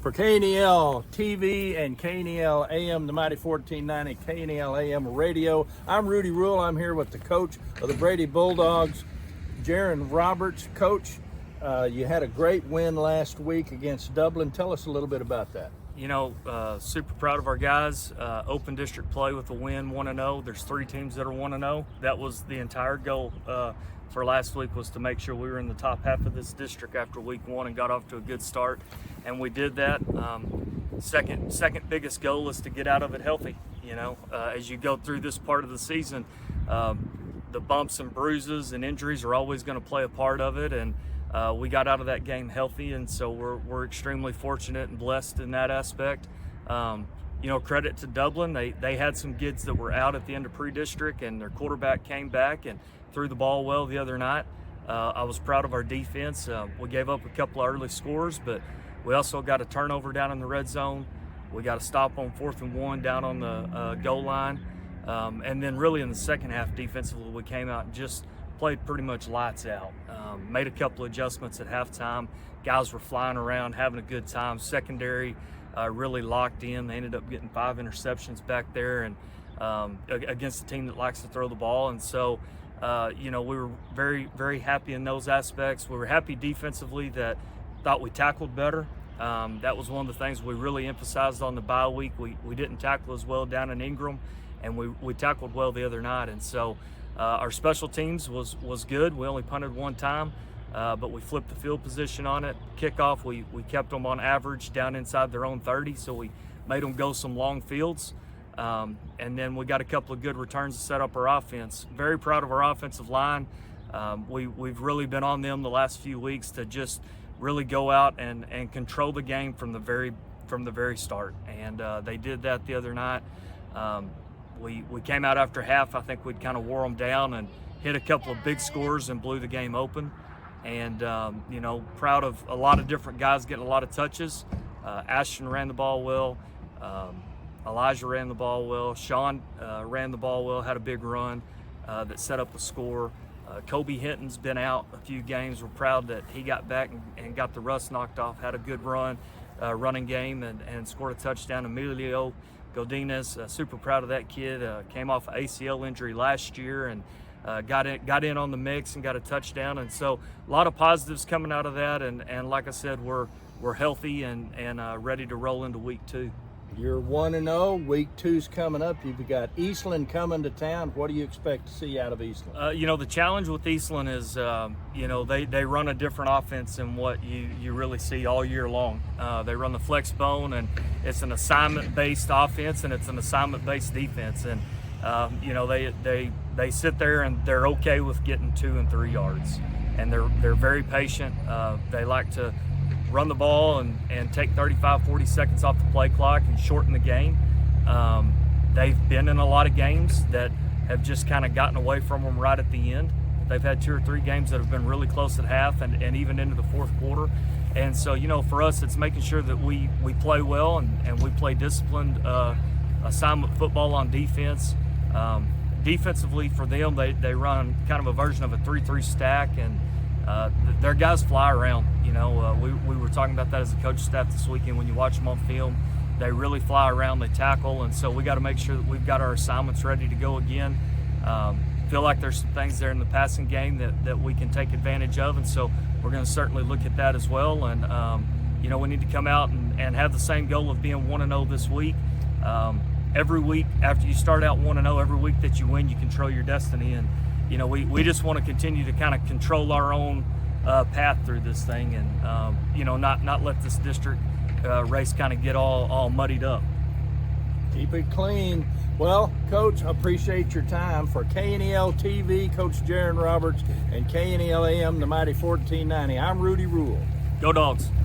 For KNEL TV and KNEL AM, the mighty 1490 KNEL AM radio, I'm Rudy Rule. I'm here with the coach of the Brady Bulldogs, Jaron Roberts. Coach, you had a great win last week against Dublin. Tell us a little bit about that. You know, super proud of our guys. Open district play with a win, 1-0. There's 3 teams that are 1-0. That was the entire goal for last week, was to make sure we were in the top half of this district after week 1 and got off to a good start. And we did that. Second biggest goal is to get out of it healthy. You know, as you go through this part of the season, the bumps and bruises and injuries are always going to play a part of it. And we got out of that game healthy, and so we're extremely fortunate and blessed in that aspect. You know, credit to Dublin. They had some kids that were out at the end of pre-district, and their quarterback came back and threw the ball well the other night. I was proud of our defense. We gave up a couple of early scores, but we also got a turnover down in the red zone. We got a stop on 4th and 1 down on the goal line. And then really in the second half defensively, we came out and just played pretty much lights out. Made a couple of adjustments at halftime. Guys were flying around, having a good time. Secondary really locked in. They ended up getting 5 interceptions back there, and against a team that likes to throw the ball. And so, you know, we were very, very happy in those aspects. We were happy defensively that thought we tackled better. That was one of the things we really emphasized on the bye week. We didn't tackle as well down in Ingram, and we tackled well the other night. And so our special teams was good. We only punted 1 time, but we flipped the field position on it. Kickoff, we kept them on average down inside their own 30, so we made them go some long fields. And then we got a couple of good returns to set up our offense. Very proud of our offensive line. We've really been on them the last few weeks to just really go out and control the game from the very start. And they did that the other night. We came out after half. I think we'd kind of wore them down and hit a couple of big scores and blew the game open. And, you know, proud of a lot of different guys getting a lot of touches. Ashton ran the ball well. Elijah ran the ball well. Sean ran the ball well, had a big run that set up a score. Kobe Hinton's been out a few games. We're proud that he got back and got the rust knocked off, had a good running game, and scored a touchdown. Emilio Godinez, super proud of that kid. Came off an ACL injury last year and got in on the mix and got a touchdown. And so a lot of positives coming out of that. And like I said, we're healthy and ready to roll into week 2. You're 1-0. Week 2's coming up. You've got Eastland coming to town. What do you expect to see out of Eastland? You know, the challenge with Eastland is, you know, they run a different offense than what you really see all year long. They run the flex bone, and it's an assignment-based offense, and it's an assignment-based defense. And, you know, they sit there and they're okay with getting 2 and 3 yards. And they're very patient. They like to run the ball and take 35, 40 seconds off the play clock and shorten the game. They've been in a lot of games that have just kind of gotten away from them right at the end. They've had 2 or 3 games that have been really close at half and even into the 4th quarter. And so, you know, for us, it's making sure that we play well and we play disciplined assignment football on defense. Defensively for them, they run kind of a version of a 3-3 stack, and their guys fly around. You know, we were talking about that as a coach staff this weekend. When you watch them on film, they really fly around, they tackle, and so we got to make sure that we've got our assignments ready to go again. Feel like there's some things there in the passing game that we can take advantage of, and so we're going to certainly look at that as well. And you know, we need to come out and have the same goal of being 1-0 this week. Every week after you start out 1-0, every week that you win, you control your destiny. And you know, we just want to continue to kind of control our own path through this thing, and you know, not let this district race kind of get all muddied up. Keep it clean. Well, Coach, I appreciate your time. For KNEL TV, Coach Jaron Roberts, and KNEL AM, the mighty 1490, I'm Rudy Rule. Go Dogs.